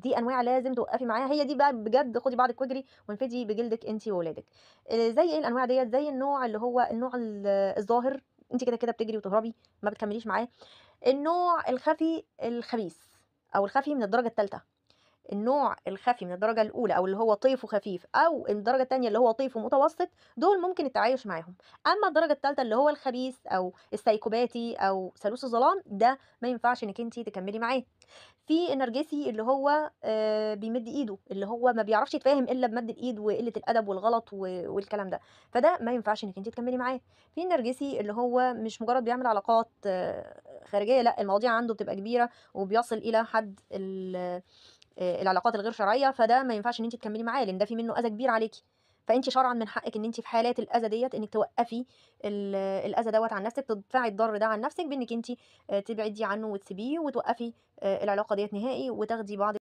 دي أنواع لازم توقّفي معاها، هي دي بقى بجد خُدي بعضِك واجري وانفدي بجلدِك أنتِ وولادِك. زي إيه الأنواع ديّة؟ زي النوع اللي هو النوع الظاهر، أنتِ كده بتجري وتهربي، ما بتكمّليش معاه. النوع الخفي الخبيث أو الخفي من الدرجة التالتة. النوع الخفي من الدرجة الأولى أو اللي هو طيفه خفيف أو الدرجة التانية اللي هو طيفه متوسط، دول ممكن التعايش معاهم. أمّا الدرجة التالتة اللي هو الخبيث أو السايكوباتي أو ثالوث الظلام، ده ما ينفعش إنِّك أنتِ تكمّلي معاه. في النرجسي اللي هو بيمِد إيده، اللي هو ما بيعرفش يتفاهم إلا بمَد الإيد وقلة الأدب والغلط والكلام ده، فده ما ينفعش إنِّك أنتِ تكمّلي معاه. في النرجسي اللي هو مش مجرّد بيعمل علاقات خارجية، لأ، المواضيع عنده بتبقى كبيرة وبيصل إلى حد العلاقات الغير شرعية، فده ما ينفعش إن أنتِ تكمّلي معاه، لإن ده فيه منّه أذى كبير عليكِ. فأنتِ شرعًا من حقِّك إن أنتِ في حالات الأذى ديّة إنِّك توقّفي الأذى دوّة عن نَفْسِك، تدفعي الضَر ده عن نَفْسِك بإنِّك أنتِ تبعدي عنّه وتسيبيه وتوقّفي العلاقة ديّة نهائي وتاخدي بعضِك